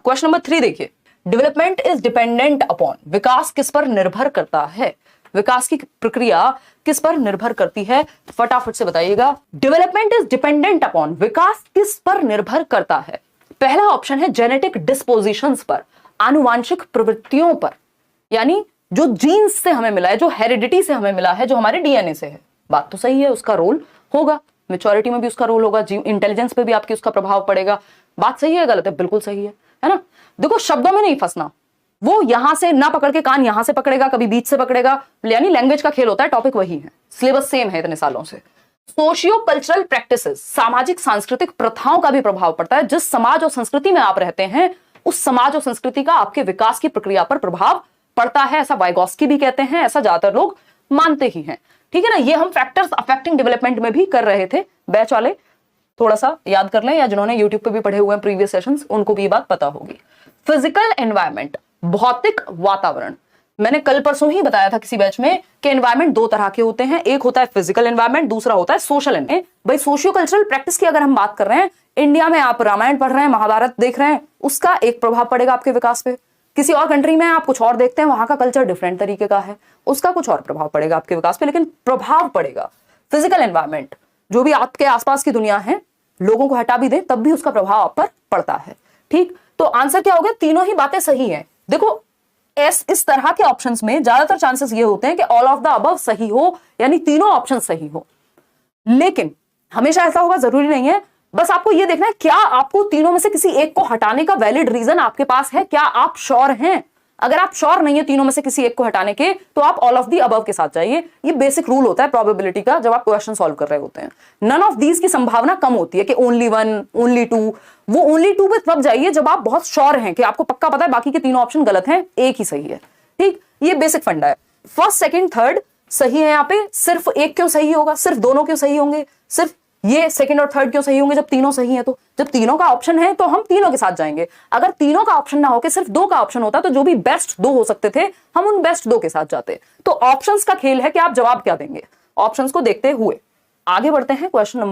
Question number 3 देखिए, development is dependent upon, विकास किस पर निर्भर करता है, विकास की प्रक्रिया किस पर निर्भर करती है, फटाफट से बताइएगा। डेवलपमेंट इज डिपेंडेंट अपॉन, विकास किस पर निर्भर करता है। पहला ऑप्शन है जेनेटिक डिस्पोजिशंस पर, आनुवांशिक प्रवृत्तियों पर, यानी जो जीन्स से हमें मिला है, जो हेरिडिटी से हमें मिला है, जो हमारे डीएनए से है। बात तो सही है, उसका रोल होगा, मैच्योरिटी में भी उसका रोल होगा, इंटेलिजेंस पे भी आपकी उसका प्रभाव पड़ेगा। बात सही है गलत है? बिल्कुल सही है ना। देखो शब्दों में नहीं फंसना, वो यहां से ना पकड़ के कान यहां से पकड़ेगा, कभी बीच से पकड़ेगा, यानी लैंग्वेज का खेल होता है, टॉपिक वही है, सिलेबस सेम है इतने सालों से। सोशियो कल्चरल प्रैक्टिसेस, सामाजिक सांस्कृतिक प्रथाओं का भी प्रभाव पड़ता है। जिस समाज और संस्कृति में आप रहते हैं, उस समाज और संस्कृति का आपके विकास की प्रक्रिया पर प्रभाव पड़ता है, ऐसा वाइगॉस्की भी कहते हैं, ऐसा ज्यादातर लोग मानते ही हैं। ठीक है ना। ये हम फैक्टर्स अफेक्टिंग डेवलपमेंट में भी कर रहे थे, बैच वाले थोड़ा सा याद कर लें, या जिन्होंने यूट्यूब पे भी पढ़े हुए हैं प्रीवियस सेशंस, उनको भी ये बात पता होगी। फिजिकल एनवायरनमेंट, भौतिक वातावरण, मैंने कल परसों ही बताया था किसी बैच में कि एनवायरनमेंट दो तरह के होते हैं, एक होता है फिजिकल एनवायरनमेंट, दूसरा होता है सोशल एनवायरनमेंट। भाई सोशियो कल्चरल प्रैक्टिस की अगर हम बात कर रहे हैं, इंडिया में आप रामायण पढ़ रहे हैं, महाभारत देख रहे हैं, उसका एक प्रभाव पड़ेगा आपके विकास पे। किसी और कंट्री में आप कुछ और देखते हैं, वहां का कल्चर डिफरेंट तरीके का है, उसका कुछ और प्रभाव पड़ेगा आपके विकास पे, लेकिन प्रभाव पड़ेगा। फिजिकल एनवायरनमेंट, जो भी आपके आसपास की दुनिया है, लोगों को हटा भी दें तब भी उसका प्रभाव आप पर पड़ता है। ठीक, तो आंसर क्या हो गया? तीनों ही बातें सही हैं। देखो इस तरह के ऑप्शंस में ज्यादातर चांसेस ये होते हैं कि ऑल ऑफ द अबव सही हो, यानी तीनों ऑप्शन सही हो, लेकिन हमेशा ऐसा होगा जरूरी नहीं है। बस आपको यह देखना है क्या आपको तीनों में से किसी एक को हटाने का वैलिड रीजन आपके पास है, क्या आप श्योर हैं। अगर आप श्योर नहीं है तीनों में से किसी एक को हटाने के, तो आप ऑल ऑफ दी अबव के साथ जाइए। ये बेसिक रूल होता है प्रोबेबिलिटी का जब आप क्वेश्चन सॉल्व कर रहे होते हैं। नन ऑफ दीज की संभावना कम होती है कि ओनली वन, ओनली टू। वो ओनली टू पे तब जाइए जब आप बहुत श्योर हैं कि आपको पक्का पता है बाकी के तीनों ऑप्शन गलत हैं, एक ही सही है। ठीक, ये बेसिक फंडा है। फर्स्ट सेकंड थर्ड सही है, यहाँ पे सिर्फ एक क्यों सही होगा, सिर्फ दोनों क्यों सही होंगे, सिर्फ ये सेकंड और थर्ड क्यों सही होंगे जब तीनों सही हैं। तो जब तीनों का ऑप्शन है तो हम तीनों के साथ जाएंगे। अगर तीनों का ऑप्शन ना होकर सिर्फ दो का ऑप्शन होता तो जो भी बेस्ट दो हो सकते थे, हम उन बेस्ट दो के साथ जाते। तो ऑप्शंस का खेल है कि आप जवाब क्या देंगे। ऑप्शंस को देखते हुए आगे बढ़ते हैं क्वेश्चन नंबर